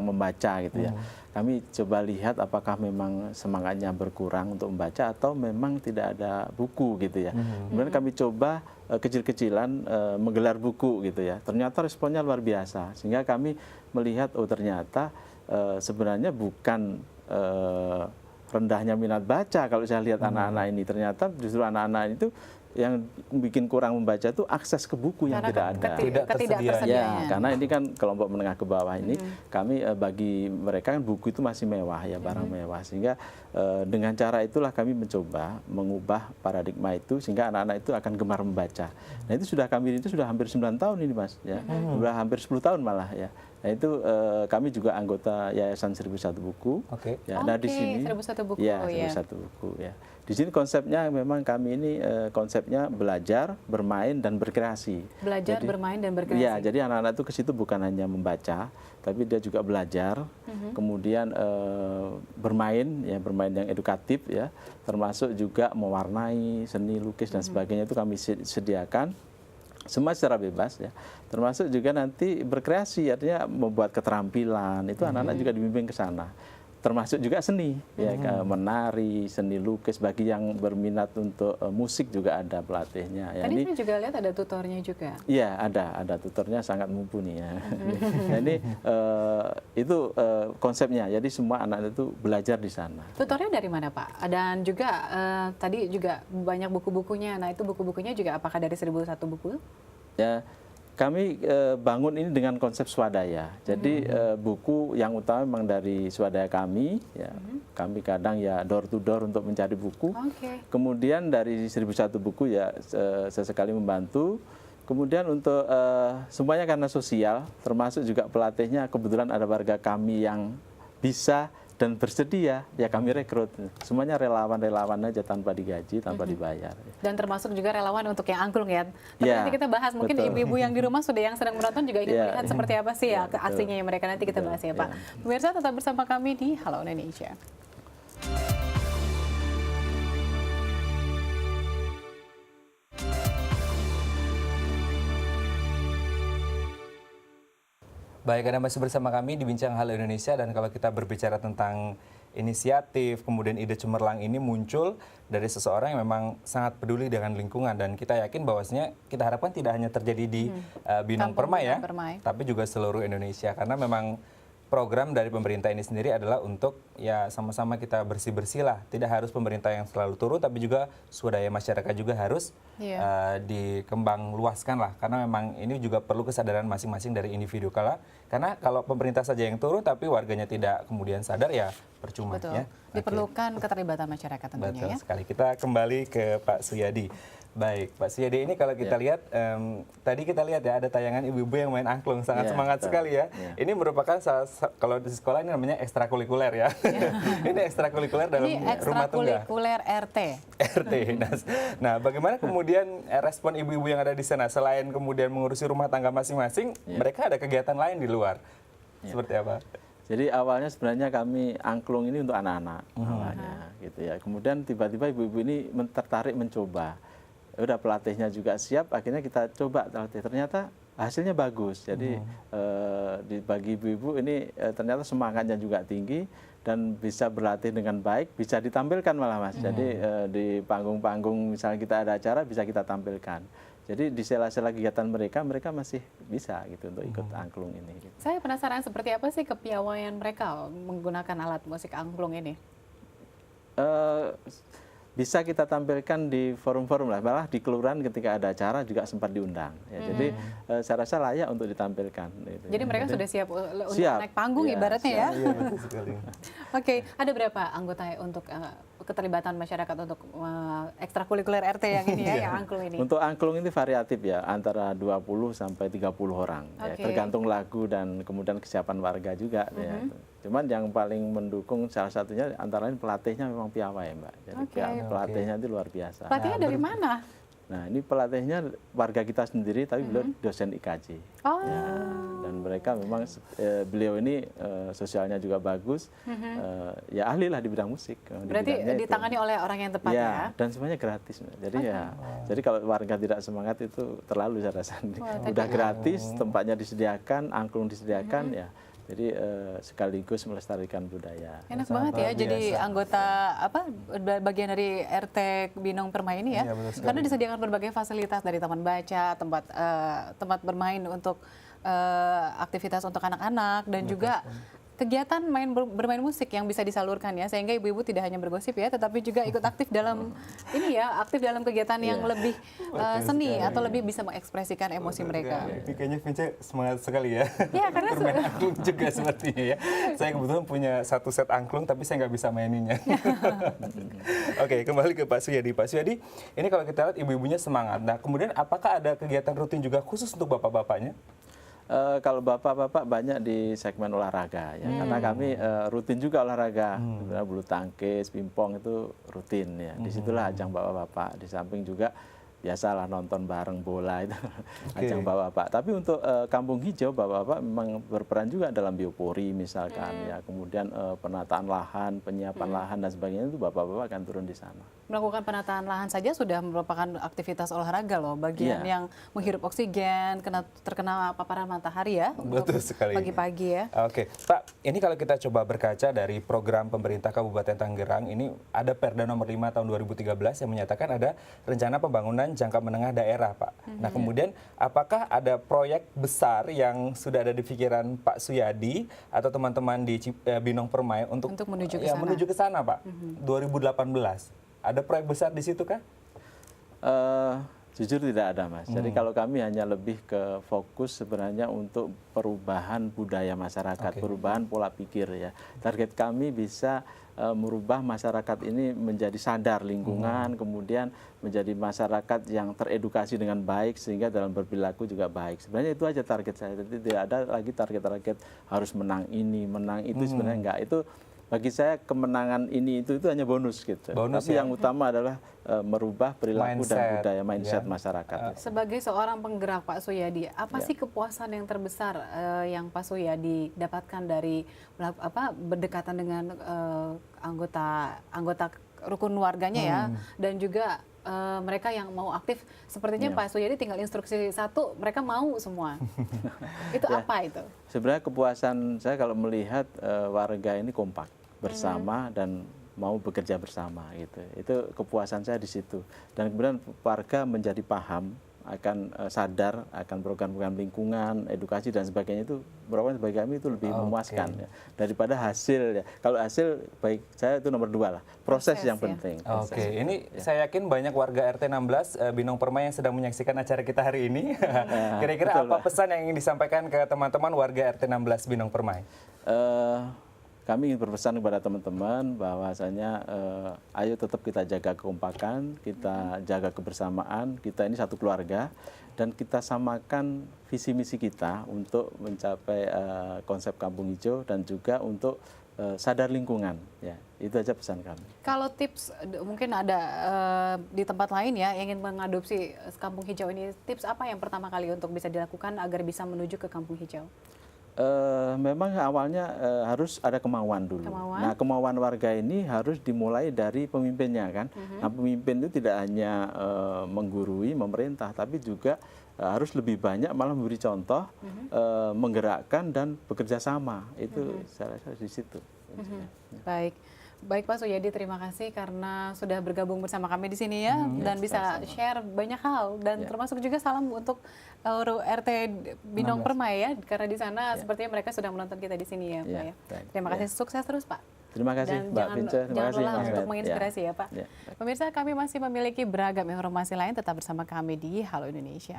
membaca gitu ya. Kami coba lihat apakah memang semangatnya berkurang untuk membaca atau memang tidak ada buku gitu ya. Kemudian kami coba kecil-kecilan menggelar buku gitu ya. Ternyata responnya luar biasa. Sehingga kami melihat ternyata sebenarnya bukan rendahnya minat baca kalau saya lihat anak-anak ini, ternyata justru anak-anak itu yang bikin kurang membaca itu akses ke buku yang tidak ada. Ketidaktersediaan. Karena ini kan kelompok menengah ke bawah ini, kami bagi mereka kan buku itu masih mewah ya, barang mewah. Sehingga dengan cara itulah kami mencoba mengubah paradigma itu sehingga anak-anak itu akan gemar membaca. Nah itu sudah hampir 9 tahun ini Mas ya. Sudah hampir 10 tahun malah ya. Nah itu kami juga anggota Yayasan 1001 Buku. Oke. Ya, nah di sini 1001 buku ya, ya. 1001 Buku ya. Di sini konsepnya memang kami ini konsepnya belajar, bermain dan berkreasi. Belajar, bermain dan berkreasi. Iya, jadi anak-anak itu ke situ bukan hanya membaca, tapi dia juga belajar, kemudian bermain, ya bermain yang edukatif ya, termasuk juga mewarnai, seni, lukis dan sebagainya itu kami sediakan. Semua secara bebas ya, termasuk juga nanti berkreasi, artinya membuat keterampilan itu anak-anak juga dibimbing ke sana, termasuk juga seni ya, menari, seni lukis, bagi yang berminat untuk musik juga ada pelatihnya ya. Tadi saya juga lihat ada tutornya juga. Iya, ada tutornya sangat mumpuni ya. Nah, ini itu konsepnya, jadi semua anak itu belajar di sana. Tutornya dari mana Pak? Dan juga tadi juga banyak buku-bukunya. Nah itu buku-bukunya juga apakah dari 1001 buku? Ya, kami bangun ini dengan konsep swadaya. Jadi buku yang utama memang dari swadaya kami. Ya, kami kadang ya door to door untuk mencari buku. Kemudian dari 1001 buku ya sesekali membantu. Kemudian untuk semuanya karena sosial, termasuk juga pelatihnya kebetulan ada warga kami yang bisa dan bersedia, ya kami rekrut. Semuanya relawan-relawan aja tanpa digaji, tanpa dibayar. Dan termasuk juga relawan untuk yang angklung ya. Tapi nanti kita bahas, mungkin ibu-ibu yang di rumah sudah yang sedang menonton juga ingin melihat seperti apa sih ya aslinya mereka, nanti kita bahas ya Pak. Pemirsa tetap bersama kami di Halo Indonesia. Baik, Anda masih bersama kami di Bincang Halo Indonesia, dan kalau kita berbicara tentang inisiatif, kemudian ide cemerlang ini muncul dari seseorang yang memang sangat peduli dengan lingkungan, dan kita yakin bahwasanya kita harapkan tidak hanya terjadi di Binong Permai ya, tapi juga seluruh Indonesia, karena memang program dari pemerintah ini sendiri adalah untuk ya sama-sama kita bersih-bersih lah. Tidak harus pemerintah yang selalu turun, tapi juga swadaya masyarakat juga harus dikembang luaskan lah. Karena memang ini juga perlu kesadaran masing-masing dari individu. Karena kalau pemerintah saja yang turun tapi warganya tidak kemudian sadar, ya percuma. Betul. Ya. Diperlukan keterlibatan masyarakat tentunya. Betul ya. sekali. Kita kembali ke Pak Suyadi. Baik, Pak Suyadi, ini kalau kita lihat, tadi kita lihat ya ada tayangan ibu-ibu yang main angklung, sangat semangat sekali ya. Ini merupakan kalau di sekolah ini namanya ekstrakurikuler ya. Ini ekstrakurikuler dalam rumah tangga. Ekstrakurikuler RT. RT. Nah, bagaimana kemudian respon ibu-ibu yang ada di sana, selain kemudian mengurusi rumah tangga masing-masing, mereka ada kegiatan lain di luar? Seperti apa? Jadi awalnya sebenarnya kami angklung ini untuk anak-anak awalnya gitu ya. Kemudian tiba-tiba ibu-ibu ini tertarik mencoba. Udah pelatihnya juga siap, akhirnya kita coba terlatih. Ternyata hasilnya bagus. Jadi bagi ibu-ibu ini ternyata semangatnya juga tinggi dan bisa berlatih dengan baik, bisa ditampilkan malah Mas. Jadi di panggung-panggung misalnya kita ada acara bisa kita tampilkan. Jadi di sela-sela kegiatan mereka masih bisa gitu untuk ikut angklung ini. Gitu. Saya penasaran seperti apa sih kepiawaian mereka menggunakan alat musik angklung ini? Bisa kita tampilkan di forum-forum lah, malah di kelurahan ketika ada acara juga sempat diundang. Ya, jadi saya rasa layak untuk ditampilkan. Gitu. Jadi mereka sudah siap untuk naik panggung ibaratnya ya? Iya, betul sekali. Oke, ada berapa anggota untuk keterlibatan masyarakat untuk ekstrakurikuler RT yang ini ya, yang angklung ini? Untuk angklung ini variatif ya, antara 20 sampai 30 orang. Ya, tergantung lagu dan kemudian kesiapan warga juga. Ya. Cuman yang paling mendukung salah satunya antara lain pelatihnya memang piawai Mbak. Jadi pelatihnya itu luar biasa. Pelatihnya dari mana? Nah ini pelatihnya warga kita sendiri, tapi beliau dosen IKJ. Ya, dan mereka memang beliau ini sosialnya juga bagus, ya ahli lah di bidang musik. Berarti ditangani oleh orang yang tepat ya? Dan semuanya gratis. Jadi jadi kalau warga tidak semangat itu terlalu saya rasa. Udah gratis, tempatnya disediakan, angklung disediakan ya. Jadi sekaligus melestarikan budaya. Enak banget ya, jadi anggota bagian dari RT Binong Permai ini ya. Karena disediakan berbagai fasilitas dari taman baca, tempat bermain untuk aktivitas untuk anak-anak, dan juga kegiatan bermain musik yang bisa disalurkan ya, sehingga ibu-ibu tidak hanya bergosip ya, tetapi juga ikut aktif dalam aktif dalam kegiatan yang lebih seni atau lebih bisa mengekspresikan emosi mereka. Kayaknya Vince semangat sekali ya. Iya, karena bermain angklung juga sepertinya ya. Saya kebetulan punya satu set angklung tapi saya nggak bisa maininnya. Oke, kembali ke Pak Suyadi. Pak Suyadi, ini kalau kita lihat ibu-ibunya semangat. Nah, kemudian apakah ada kegiatan rutin juga khusus untuk bapak-bapaknya? Kalau bapak-bapak banyak di segmen olahraga ya, karena kami rutin juga olahraga, bulu tangkis, pingpong itu rutin ya. Disitulah ajang bapak-bapak. Di samping juga biasalah nonton bareng bola itu ajang bapak-bapak. Tapi untuk kampung hijau bapak-bapak memang berperan juga dalam biopori misalkan ya, kemudian penataan lahan, penyiapan lahan dan sebagainya itu bapak-bapak akan turun di sana. Melakukan penataan lahan saja sudah merupakan aktivitas olahraga loh, bagian yang menghirup oksigen, terkena paparan matahari ya. Betul sekali. Pagi-pagi ya. Oke, Pak, ini kalau kita coba berkaca dari program pemerintah Kabupaten Tangerang, ini ada Perda nomor 5 tahun 2013 yang menyatakan ada rencana pembangunan jangka menengah daerah, Pak. Nah, kemudian apakah ada proyek besar yang sudah ada di pikiran Pak Suyadi atau teman-teman di Binong Permai untuk menuju ke sana? Menuju ke sana, Pak. 2018. Ada proyek besar di situ kah? Jujur tidak ada, Mas. Jadi kalau kami hanya lebih ke fokus sebenarnya untuk perubahan budaya masyarakat, perubahan pola pikir ya. Target kami bisa merubah masyarakat ini menjadi sadar lingkungan, kemudian menjadi masyarakat yang teredukasi dengan baik sehingga dalam berperilaku juga baik. Sebenarnya itu aja target saya. Jadi tidak ada lagi target-target harus menang ini, menang itu, sebenarnya enggak. Itu bagi saya kemenangan ini itu hanya bonus gitu. Tapi yang utama adalah merubah perilaku dan budaya mindset masyarakat. Sebagai seorang penggerak Pak Suyadi, apa sih kepuasan yang terbesar yang Pak Suyadi dapatkan dari berdekatan dengan anggota rukun warganya ya, dan juga mereka yang mau aktif, sepertinya Pak Suyadi tinggal instruksi satu, mereka mau semua. Itu apa itu? Sebenarnya kepuasan saya kalau melihat warga ini kompak bersama dan mau bekerja bersama gitu. Itu kepuasan saya di situ. Dan kemudian warga menjadi paham, akan sadar akan program-program lingkungan, edukasi dan sebagainya, itu merupakan bagi kami itu lebih memuaskan ya, daripada hasil ya. Kalau hasil baik saya itu nomor 2 lah, proses yang penting. Ini saya yakin banyak warga RT 16 Binong Permai yang sedang menyaksikan acara kita hari ini. Kira-kira apa pesan yang ingin disampaikan ke teman-teman warga RT 16 Binong Permai? Kami ingin berpesan kepada teman-teman bahwasanya ayo tetap kita jaga kekompakan, kita jaga kebersamaan, kita ini satu keluarga, dan kita samakan visi misi kita untuk mencapai konsep kampung hijau dan juga untuk sadar lingkungan. Ya, itu aja pesan kami. Kalau tips mungkin ada di tempat lain ya yang ingin mengadopsi kampung hijau ini, tips apa yang pertama kali untuk bisa dilakukan agar bisa menuju ke kampung hijau? Memang awalnya harus ada kemauan dulu. Nah, kemauan warga ini harus dimulai dari pemimpinnya kan. Nah, pemimpin itu tidak hanya menggurui, memerintah, tapi juga harus lebih banyak malah memberi contoh, menggerakkan dan bekerja sama. Itu saya rasa di situ. Baik Pak Suyadi, terima kasih karena sudah bergabung bersama kami di sini ya, dan bisa share banyak hal, dan termasuk juga salam untuk RT Binong Permai ya, karena di sana sepertinya mereka sudah menonton kita di sini ya Pak ya. Terima kasih, sukses terus Pak. Terima kasih dan Mbak Vince, terima kasih Mas untuk menginspirasi ya Pak. Pemirsa, kami masih memiliki beragam informasi lain, tetap bersama kami di Halo Indonesia.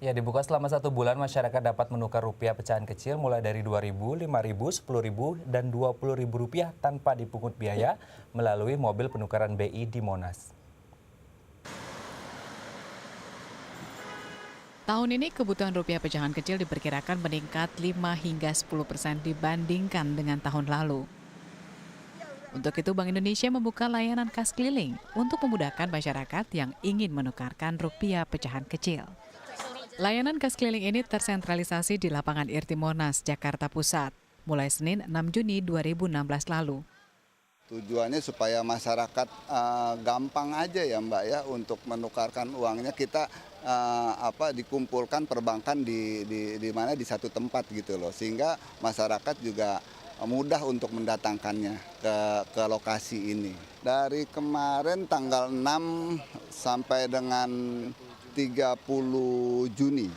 Ya, dibuka selama 1 bulan, masyarakat dapat menukar rupiah pecahan kecil mulai dari Rp2.000, Rp5.000, Rp10.000, dan Rp20.000 tanpa dipungut biaya melalui mobil penukaran BI di Monas. Tahun ini kebutuhan rupiah pecahan kecil diperkirakan meningkat 5 hingga 10% dibandingkan dengan tahun lalu. Untuk itu Bank Indonesia membuka layanan kas keliling untuk memudahkan masyarakat yang ingin menukarkan rupiah pecahan kecil. Layanan kas keliling ini tersentralisasi di lapangan Irti Monas, Jakarta Pusat, mulai Senin 6 Juni 2016 lalu. Tujuannya supaya masyarakat gampang aja ya Mbak ya untuk menukarkan uangnya, kita dikumpulkan perbankan di mana di satu tempat gitu loh, sehingga masyarakat juga mudah untuk mendatangkannya ke lokasi ini. Dari kemarin tanggal 6 sampai dengan 30 Juni.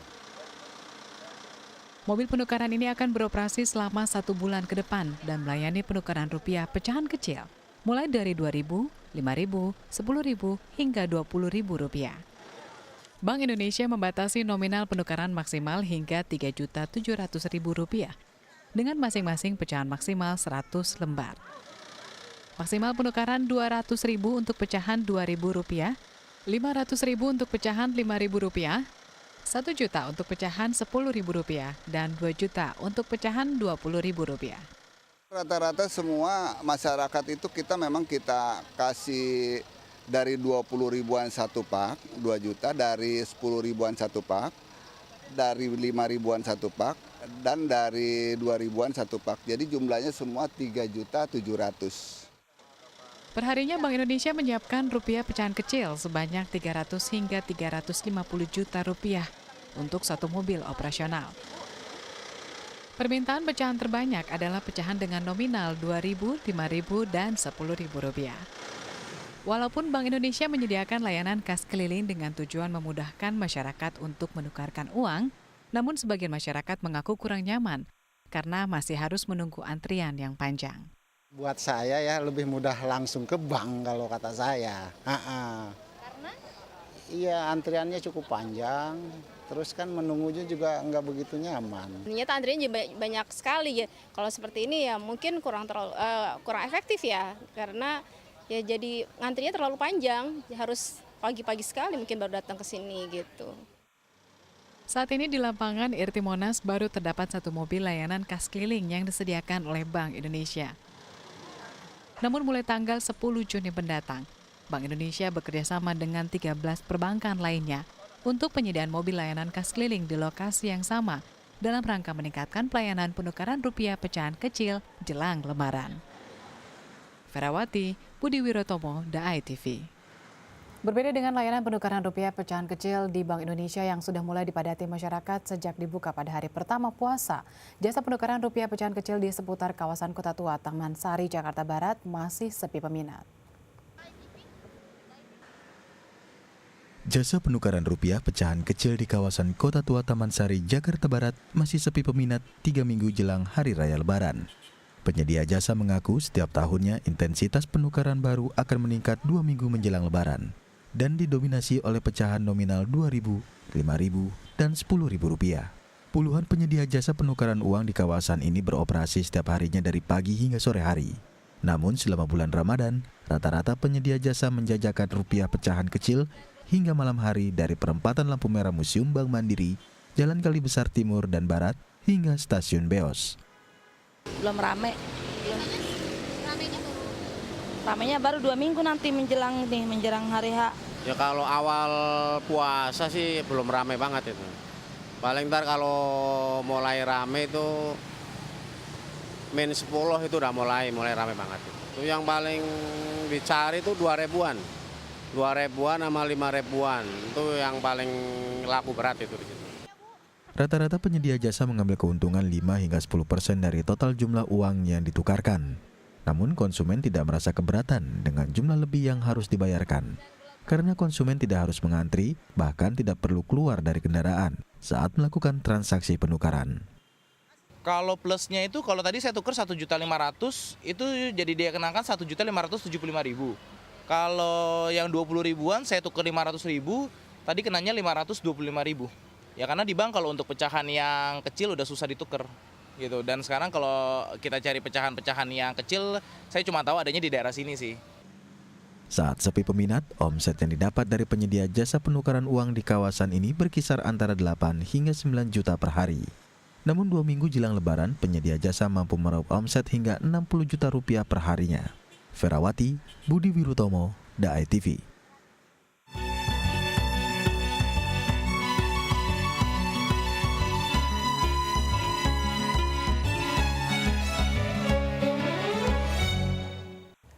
Mobil penukaran ini akan beroperasi selama 1 bulan ke depan dan melayani penukaran rupiah pecahan kecil, mulai dari Rp2.000, Rp5.000, Rp10.000 hingga Rp20.000. Bank Indonesia membatasi nominal penukaran maksimal hingga Rp3.700.000 dengan masing-masing pecahan maksimal 100 lembar. Maksimal penukaran Rp200.000 untuk pecahan Rp2.000, Rp500.000 untuk pecahan Rp5.000, Rp1 juta untuk pecahan Rp10.000, dan Rp2 juta untuk pecahan Rp20.000. Rata-rata semua masyarakat itu kita kasih dari 20 ribuan satu pak, 2 juta, dari 10 ribuan satu pak, dari 5 ribuan satu pak, dan dari 2 ribuan satu pak. Jadi jumlahnya semua 3.700.000. Perharinya Bank Indonesia menyiapkan rupiah pecahan kecil sebanyak 300 hingga 350 juta rupiah untuk satu mobil operasional. Permintaan pecahan terbanyak adalah pecahan dengan nominal Rp2.000, Rp5.000, dan Rp10.000. Walaupun Bank Indonesia menyediakan layanan kas keliling dengan tujuan memudahkan masyarakat untuk menukarkan uang, namun sebagian masyarakat mengaku kurang nyaman karena masih harus menunggu antrian yang panjang. Buat saya ya lebih mudah langsung ke bank kalau kata saya. Karena? Iya, antriannya cukup panjang. Terus kan menunggunya juga nggak begitu nyaman. Ternyata antriannya banyak sekali ya. Kalau seperti ini ya mungkin kurang efektif ya, karena ya jadi antrinya terlalu panjang. Harus pagi-pagi sekali mungkin baru datang ke sini gitu. Saat ini di lapangan IRT Monas baru terdapat satu mobil layanan kas keliling yang disediakan oleh Bank Indonesia. Namun mulai tanggal 10 Juni mendatang, Bank Indonesia bekerjasama dengan 13 perbankan lainnya untuk penyediaan mobil layanan kas keliling di lokasi yang sama dalam rangka meningkatkan pelayanan penukaran rupiah pecahan kecil jelang Lebaran. Ferawati, Budi Wirotomo, DAI TV. Berbeda dengan layanan penukaran rupiah pecahan kecil di Bank Indonesia yang sudah mulai dipadati masyarakat sejak dibuka pada hari pertama puasa, jasa penukaran rupiah pecahan kecil di seputar kawasan Kota Tua, Taman Sari, Jakarta Barat masih sepi peminat. Jasa penukaran rupiah pecahan kecil di kawasan Kota Tua Taman Sari, Jakarta Barat masih sepi peminat 3 minggu jelang Hari Raya Lebaran. Penyedia jasa mengaku setiap tahunnya intensitas penukaran baru akan meningkat 2 minggu menjelang Lebaran dan didominasi oleh pecahan nominal Rp2.000, Rp5.000, dan Rp10.000. Puluhan penyedia jasa penukaran uang di kawasan ini beroperasi setiap harinya dari pagi hingga sore hari. Namun selama bulan Ramadan, rata-rata penyedia jasa menjajakan rupiah pecahan kecil hingga malam hari dari perempatan lampu merah Museum Bank Mandiri, Jalan Kali Besar Timur dan Barat, hingga Stasiun Beos. Belum rame. Ramenya baru 2 minggu nanti menjelang hari H. Ya kalau awal puasa sih belum rame banget itu. Paling ntar kalau mulai rame itu min 10 itu udah mulai rame banget. Itu yang paling dicari itu 2.000-an. 2.000-an sama 5.000-an. Itu yang paling laku berat itu. Rata-rata penyedia jasa mengambil keuntungan 5 hingga 10% dari total jumlah uang yang ditukarkan. Namun konsumen tidak merasa keberatan dengan jumlah lebih yang harus dibayarkan. Karena konsumen tidak harus mengantri, bahkan tidak perlu keluar dari kendaraan saat melakukan transaksi penukaran. Kalau plusnya itu, kalau tadi saya tukar 1.500.000, itu jadi dia kenakan 1.575.000. Kalau yang 20 ribuan saya tukar 500.000, tadi kenanya 525.000. Ya karena di bank kalau untuk pecahan yang kecil udah susah ditukar gitu. Dan sekarang kalau kita cari pecahan-pecahan yang kecil, saya cuma tahu adanya di daerah sini sih. Saat sepi peminat, omset yang didapat dari penyedia jasa penukaran uang di kawasan ini berkisar antara 8 hingga 9 juta per hari. Namun 2 minggu jelang Lebaran, penyedia jasa mampu meraup omset hingga 60 juta rupiah per harinya. Ferawati, Budi Wirotomo, DAI TV.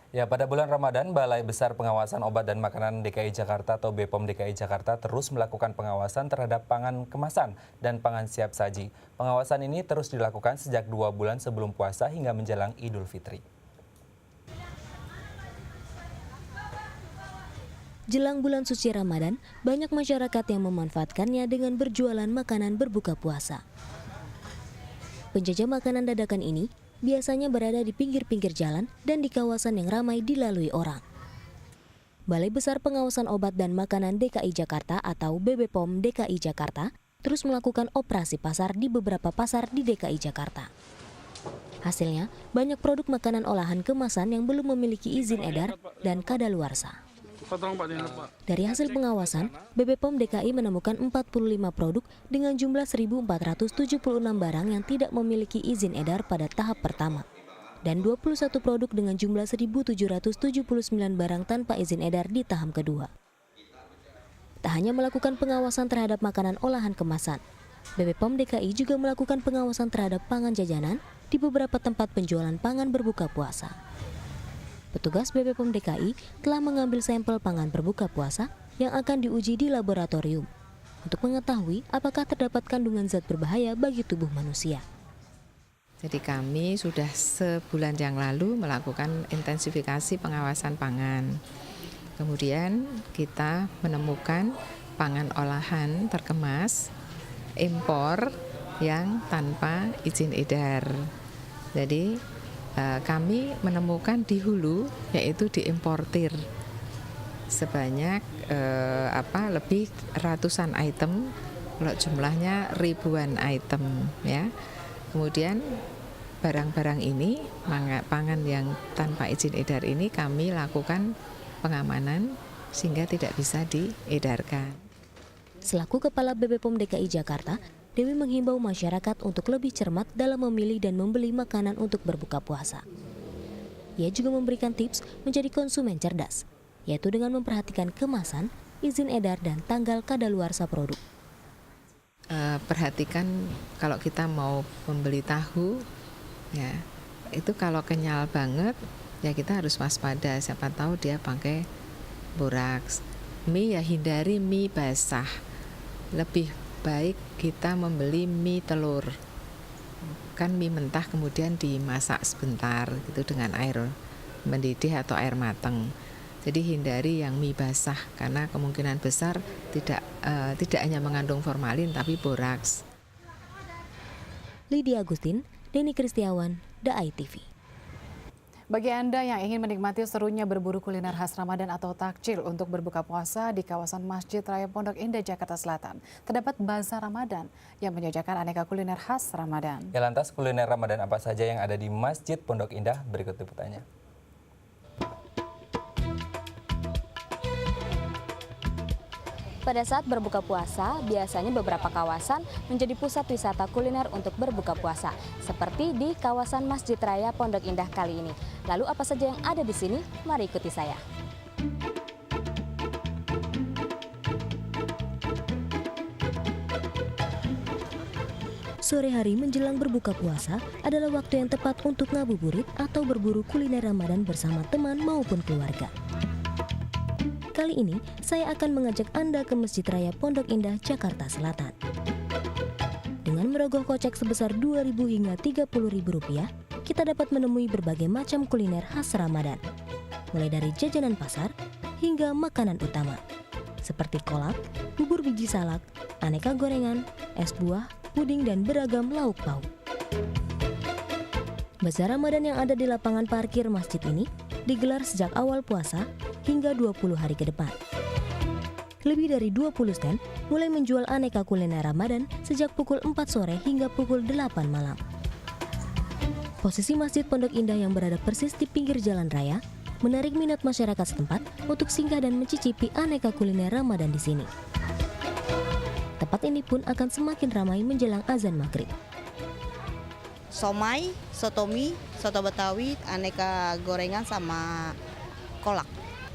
Ya, pada bulan Ramadan, Balai Besar Pengawasan Obat dan Makanan DKI Jakarta atau BPOM DKI Jakarta terus melakukan pengawasan terhadap pangan kemasan dan pangan siap saji. Pengawasan ini terus dilakukan sejak 2 bulan sebelum puasa hingga menjelang Idul Fitri. Jelang bulan suci Ramadan, banyak masyarakat yang memanfaatkannya dengan berjualan makanan berbuka puasa. Penjajah makanan dadakan ini biasanya berada di pinggir-pinggir jalan dan di kawasan yang ramai dilalui orang. Balai Besar Pengawasan Obat dan Makanan DKI Jakarta atau BBPOM DKI Jakarta terus melakukan operasi pasar di beberapa pasar di DKI Jakarta. Hasilnya, banyak produk makanan olahan kemasan yang belum memiliki izin edar dan kadaluarsa. Dari hasil pengawasan, BPOM DKI menemukan 45 produk dengan jumlah 1.476 barang yang tidak memiliki izin edar pada tahap pertama, dan 21 produk dengan jumlah 1.779 barang tanpa izin edar di tahap kedua. Tak hanya melakukan pengawasan terhadap makanan olahan kemasan, BPOM DKI juga melakukan pengawasan terhadap pangan jajanan di beberapa tempat penjualan pangan berbuka puasa. Petugas BPOM DKI telah mengambil sampel pangan berbuka puasa yang akan diuji di laboratorium untuk mengetahui apakah terdapat kandungan zat berbahaya bagi tubuh manusia. Jadi kami sudah sebulan yang lalu melakukan intensifikasi pengawasan pangan. Kemudian kita menemukan pangan olahan terkemas impor yang tanpa izin edar. Jadi kami menemukan di hulu, yaitu diimportir sebanyak lebih ratusan item, kalau jumlahnya ribuan item ya. Kemudian barang-barang ini, pangan yang tanpa izin edar ini kami lakukan pengamanan sehingga tidak bisa diedarkan. Selaku Kepala BPOM DKI Jakarta, Dewi menghimbau masyarakat untuk lebih cermat dalam memilih dan membeli makanan untuk berbuka puasa. Ia juga memberikan tips menjadi konsumen cerdas, yaitu dengan memperhatikan kemasan, izin edar, dan tanggal kadaluarsa produk. Perhatikan kalau kita mau membeli tahu, ya itu kalau kenyal banget, ya kita harus waspada, siapa tahu dia pakai boraks. Mie ya hindari mie basah. Lebih baik kita membeli mie telur. Kan mie mentah kemudian dimasak sebentar gitu dengan air mendidih atau air matang. Jadi hindari yang mie basah karena kemungkinan besar tidak hanya mengandung formalin tapi boraks. Lydia Agustin, Denny Kristiawan, DAI TV. Bagi Anda yang ingin menikmati serunya berburu kuliner khas Ramadan atau takjil untuk berbuka puasa di kawasan Masjid Raya Pondok Indah, Jakarta Selatan, terdapat Bazar Ramadan yang menjajakan aneka kuliner khas Ramadan. Ya, lantas kuliner Ramadan apa saja yang ada di Masjid Pondok Indah? Berikut liputannya. Pada saat berbuka puasa, biasanya beberapa kawasan menjadi pusat wisata kuliner untuk berbuka puasa, seperti di kawasan Masjid Raya Pondok Indah kali ini. Lalu apa saja yang ada di sini? Mari ikuti saya. Sore hari menjelang berbuka puasa adalah waktu yang tepat untuk ngabuburit atau berburu kuliner Ramadan bersama teman maupun keluarga. Kali ini, saya akan mengajak Anda ke Masjid Raya Pondok Indah, Jakarta Selatan. Dengan merogoh kocek sebesar Rp2.000 hingga Rp30.000, kita dapat menemui berbagai macam kuliner khas Ramadan. Mulai dari jajanan pasar hingga makanan utama, seperti kolak, bubur biji salak, aneka gorengan, es buah, puding, dan beragam lauk pauk. Bazar Ramadan yang ada di lapangan parkir masjid ini digelar sejak awal puasa hingga 20 hari ke depan. Lebih dari 20 stand mulai menjual aneka kuliner Ramadan sejak pukul 4 sore hingga pukul 8 malam. Posisi Masjid Pondok Indah yang berada persis di pinggir jalan raya menarik minat masyarakat setempat untuk singgah dan mencicipi aneka kuliner Ramadan di sini. Tempat ini pun akan semakin ramai menjelang azan maghrib. Somai, soto mie, soto betawi, aneka gorengan sama kolak.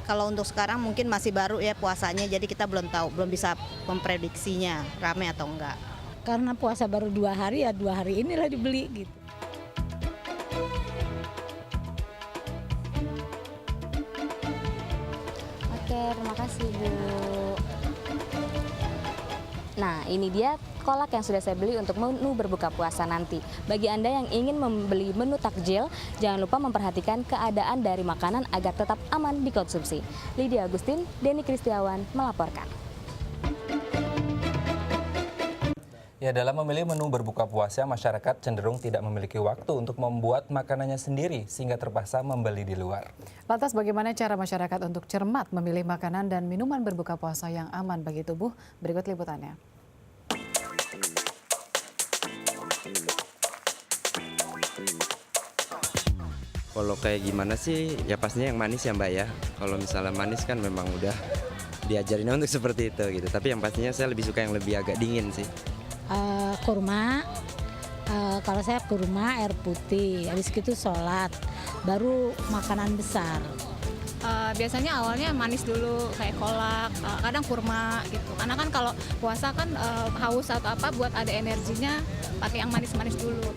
Kalau untuk sekarang mungkin masih baru ya puasanya, jadi kita belum tahu, belum bisa memprediksinya ramai atau enggak. Karena puasa baru 2 hari ya 2 hari inilah dibeli gitu. Oke, terima kasih Bu. Nah, ini dia kolak yang sudah saya beli untuk menu berbuka puasa nanti. Bagi Anda yang ingin membeli menu takjil, jangan lupa memperhatikan keadaan dari makanan agar tetap aman dikonsumsi. Lydia Agustin, Denny Kristiawan melaporkan. Ya, dalam memilih menu berbuka puasa, masyarakat cenderung tidak memiliki waktu untuk membuat makanannya sendiri sehingga terpaksa membeli di luar. Lantas bagaimana cara masyarakat untuk cermat memilih makanan dan minuman berbuka puasa yang aman bagi tubuh? Berikut liputannya. Kalau kayak gimana sih, ya pastinya yang manis ya Mbak ya. Kalau misalnya manis kan memang udah diajarin untuk seperti itu gitu. Tapi yang pastinya saya lebih suka yang lebih agak dingin sih. Kurma, kalau saya kurma, air putih, habis itu sholat, baru makanan besar. Biasanya awalnya manis dulu, kayak kolak, kadang kurma gitu. Karena kan kalau puasa kan haus atau apa, buat ada energinya, pakai yang manis-manis dulu.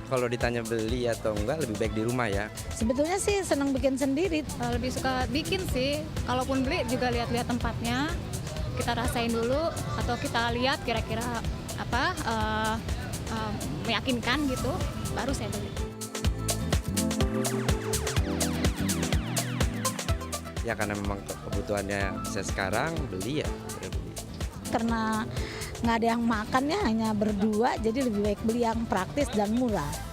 Kalau ditanya beli atau enggak, lebih baik di rumah ya. Sebetulnya sih senang bikin sendiri. Lebih suka bikin sih, kalaupun beli juga lihat-lihat tempatnya, kita rasain dulu, atau kita lihat kira-kira apa meyakinkan gitu, baru saya beli. Ya karena memang kebutuhannya saya sekarang beli ya. Karena nggak ada yang makan ya, hanya berdua, jadi lebih baik beli yang praktis dan murah.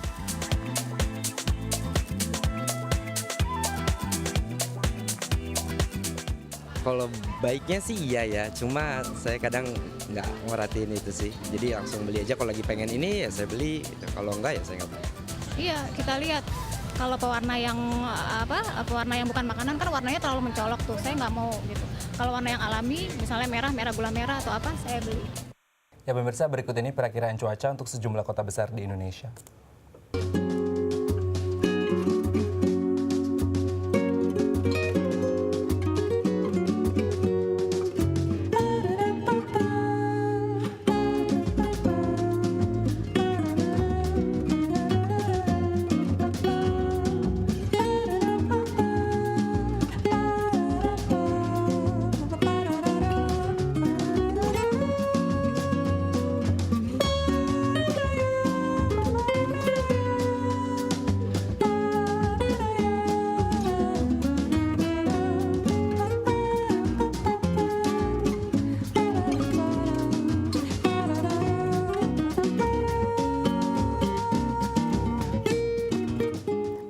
Kalau baiknya sih iya ya, cuma saya kadang nggak merhatiin itu sih. Jadi langsung beli aja, kalau lagi pengen ini ya saya beli, kalau enggak ya saya nggak beli. Iya, kita lihat kalau pewarna yang pewarna yang bukan makanan kan warnanya terlalu mencolok tuh, saya nggak mau gitu. Kalau warna yang alami, misalnya merah gula merah atau apa, saya beli. Ya pemirsa, berikut ini perakiraan cuaca untuk sejumlah kota besar di Indonesia.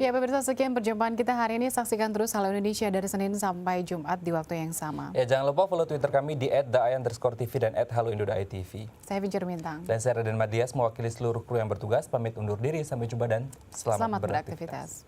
Ya pemirsa, sekian perjumpaan kita hari ini. Saksikan terus Halo Indonesia dari Senin sampai Jumat di waktu yang sama. Ya jangan lupa follow Twitter kami di @dai_tv dan @haloindo.tv. Saya Vincent Bintang. Dan saya Raden Madias mewakili seluruh kru yang bertugas pamit undur diri. Sampai jumpa dan selamat beraktivitas.